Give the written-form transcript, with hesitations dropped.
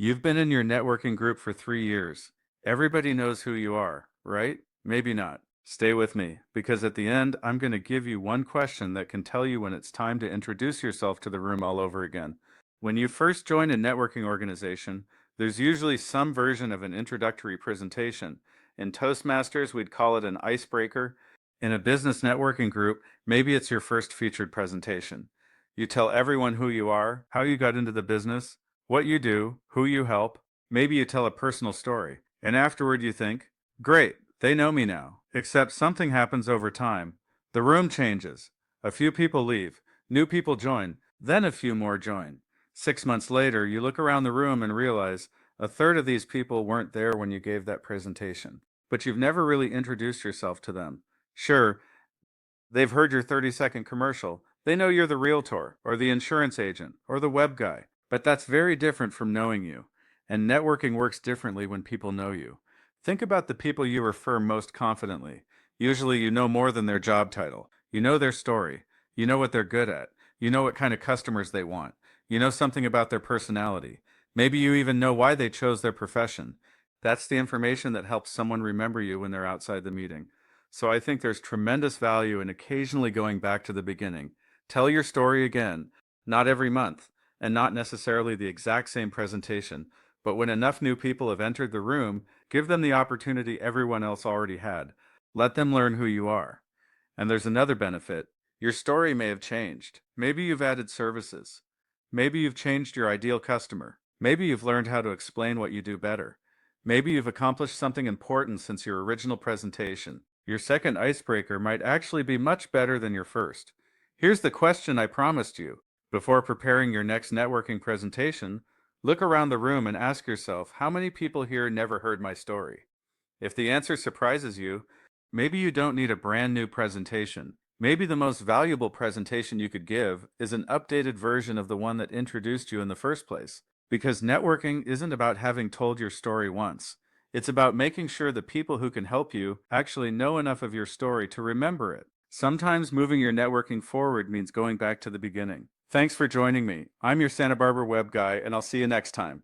You've been in your networking group for 3 years. Everybody knows who you are, right? Maybe not. Stay with me, because at the end, I'm going to give you one question that can tell you when it's time to introduce yourself to the room all over again. When you first join a networking organization, there's usually some version of an introductory presentation. In Toastmasters, we'd call it an icebreaker. In a business networking group, maybe it's your first featured presentation. You tell everyone who you are, how you got into the business, what you do, who you help. Maybe you tell a personal story. And afterward you think, great, they know me now. Except something happens over time. The room changes. A few people leave. New people join. Then a few more join. 6 months later, you look around the room and realize a third of these people weren't there when you gave that presentation. But you've never really introduced yourself to them. Sure, they've heard your 30-second commercial. They know you're the realtor, or the insurance agent, or the web guy. But that's very different from knowing you. And networking works differently when people know you. Think about the people you refer most confidently. Usually you know more than their job title. You know their story. You know what they're good at. You know what kind of customers they want. You know something about their personality. Maybe you even know why they chose their profession. That's the information that helps someone remember you when they're outside the meeting. So I think there's tremendous value in occasionally going back to the beginning. Tell your story again, not every month, and not necessarily the exact same presentation, but when enough new people have entered the room, give them the opportunity everyone else already had. Let them learn who you are. And there's another benefit. Your story may have changed. Maybe you've added services. Maybe you've changed your ideal customer. Maybe you've learned how to explain what you do better. Maybe you've accomplished something important since your original presentation. Your second icebreaker might actually be much better than your first. Here's the question I promised you. Before preparing your next networking presentation, look around the room and ask yourself, how many people here never heard my story? If the answer surprises you, maybe you don't need a brand new presentation. Maybe the most valuable presentation you could give is an updated version of the one that introduced you in the first place. Because networking isn't about having told your story once. It's about making sure the people who can help you actually know enough of your story to remember it. Sometimes moving your networking forward means going back to the beginning. Thanks for joining me. I'm your Santa Barbara web guy, and I'll see you next time.